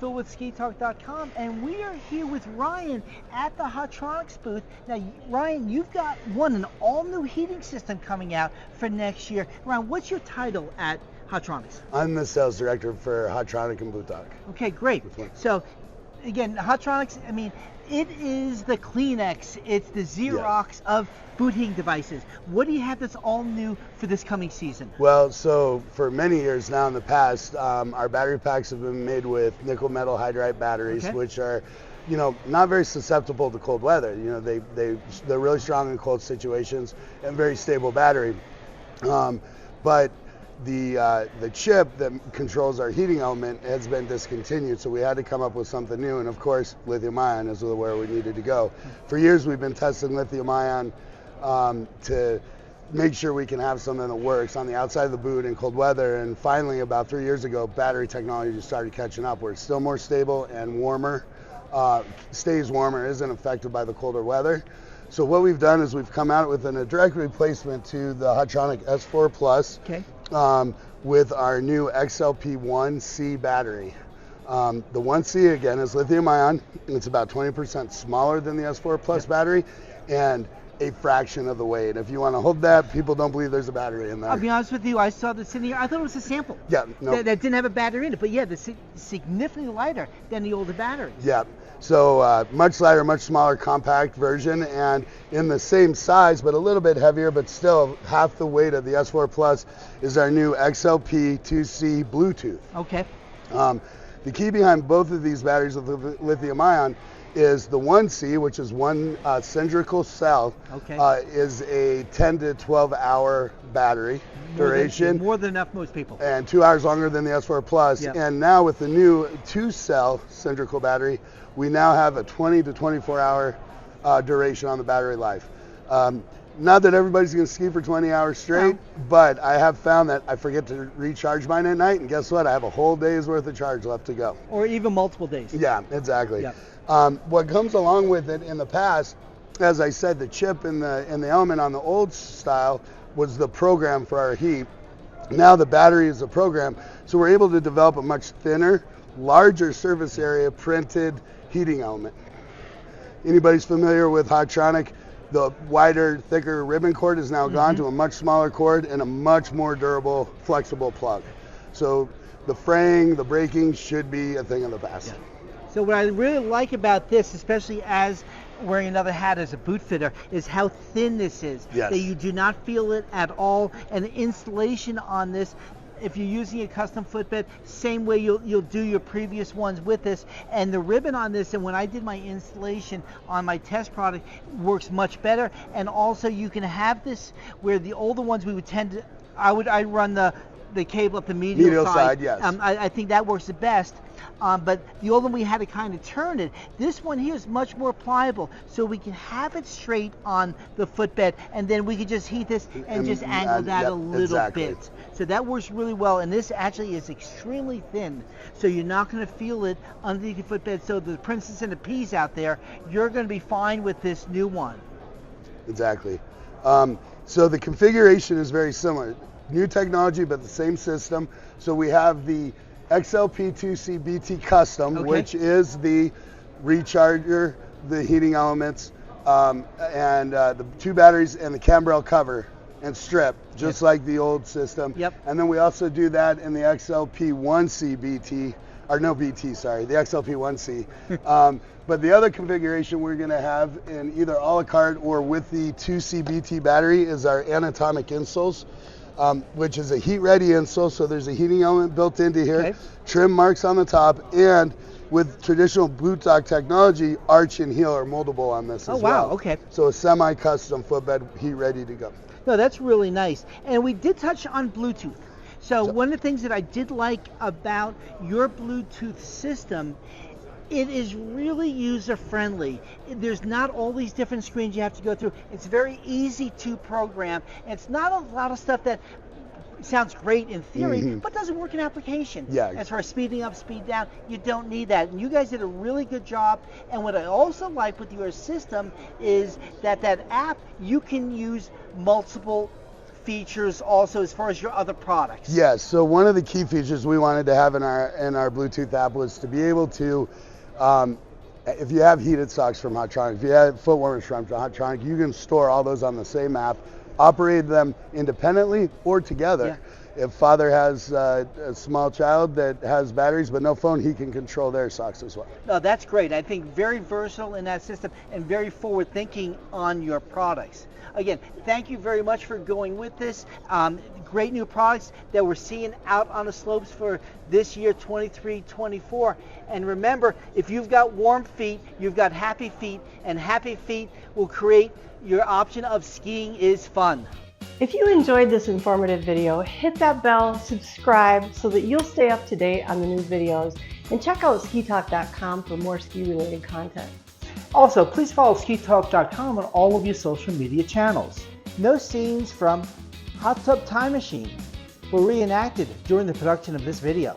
Phil with SkiTalk.com, and we are here with Ryan at the Hotronics booth. Now, Ryan, you've got an all-new heating system coming out for next year. Ryan, what's your title at Hotronics? I'm the sales director for Hotronic and Bluetooth. Okay, great. So, again, Hotronics, I mean, it is the Kleenex, it's the Xerox of boot heating devices. What do you have that's all new for this coming season? Well, so for many years now in the past, our battery packs have been made with nickel metal hydride batteries, which are, not very susceptible to cold weather. They're really strong in cold situations and very stable battery. But the chip that controls our heating element has been discontinued, so we had to come up with something new, and of course lithium ion is where we needed to go. For years we've been testing lithium ion to make sure we can have something that works on the outside of the boot in cold weather, and finally about 3 years ago battery technology just started catching up, where it's still more stable and warmer, stays warmer, isn't affected by the colder weather. So what we've done is we've come out with a direct replacement to the Hotronic S4 Plus. With our new XLP 1C battery. The 1C again is lithium ion. It's about 20% smaller than the S4 Plus battery and a fraction of the weight. If you want to hold that, people don't believe there's a battery in there. I'll be honest with you, I saw this in here. I thought it was a sample. Yeah, no. That didn't have a battery in it, but yeah, significantly lighter than the older batteries. Yeah. So much lighter, much smaller, compact version, and in the same size, but a little bit heavier, but still half the weight of the S4 Plus is our new XLP 2C Bluetooth. Okay. The key behind both of these batteries with lithium ion is the 1C, which is one cylindrical cell, is a 10 to 12 hour battery duration. More than enough most people. And 2 hours longer than the S4 Plus. Yep. And now with the new 2-cell cylindrical battery, we now have a 20 to 24 hour duration on the battery life. Not that everybody's going to ski for 20 hours straight, but I have found that I forget to recharge mine at night, and guess what? I have a whole day's worth of charge left to go. Or even multiple days. Yeah, exactly. Yep. What comes along with it in the past, as I said, the chip and the element on the old style was the program for our heat. Now the battery is the program, so we're able to develop a much thinner, larger surface area printed heating element. Anybody's familiar with Hotronic? The wider, thicker ribbon cord is now gone to a much smaller cord and a much more durable, flexible plug. So the fraying, the breaking should be a thing of the past. Yeah. So what I really like about this, especially as wearing another hat as a boot fitter, is how thin this is. Yes. That you do not feel it at all, and the installation on this, if you're using a custom footbed, same way you'll do your previous ones with this. And the ribbon on this, and when I did my installation on my test product, works much better. And also you can have this where the older ones we would tend to, I run the cable up the medial side. Yes. I think that works the best. But the old one we had to kind of turn it. This one here is much more pliable, so we can have it straight on the footbed, and then we can just heat this and just angle that a little bit. So that works really well, and this actually is extremely thin, so you're not going to feel it underneath your footbed. So the princess and the peas out there, you're going to be fine with this new one. Exactly. So the configuration is very similar. New technology, but the same system. So we have the XLP2C BT Custom, which is the recharger, the heating elements, and the 2 batteries and the cambrel cover and strip, just like the old system. And then we also do that in the XLP1C BT, or no BT, sorry, the XLP1C. But the other configuration we're going to have in either a la carte or with the 2C BT battery is our anatomic insoles. Which is a heat-ready insole, so there's a heating element built into here, trim marks on the top, and with traditional Bluetooth technology, arch and heel are moldable on this as well. Okay. So a semi-custom footbed, heat-ready to go. No, that's really nice. And we did touch on Bluetooth. So one of the things that I did like about your Bluetooth system, it is really user-friendly. There's not all these different screens you have to go through. It's very easy to program. It's not a lot of stuff that sounds great in theory, but doesn't work in application. As far as speeding up, speed down, you don't need that. And you guys did a really good job. And what I also like with your system is that app, you can use multiple features also as far as your other products. Yes. So one of the key features we wanted to have in our Bluetooth app was to be able to, if you have heated socks from Hotronic, if you have foot warmers from Hotronic, you can store all those on the same app, operate them independently or together. Yeah. If father has a small child that has batteries but no phone, he can control their socks as well. No, that's great. I think very versatile in that system and very forward thinking on your products. Again, thank you very much for going with this. Great new products that we're seeing out on the slopes for this year, 23-24. And remember, if you've got warm feet, you've got happy feet, and happy feet will create your option of skiing is fun. If you enjoyed this informative video, hit that bell, subscribe so that you'll stay up to date on the new videos, and check out skitalk.com for more ski-related content. Also, please follow skitalk.com on all of your social media channels. No scenes from Hot Tub Time Machine were reenacted during the production of this video.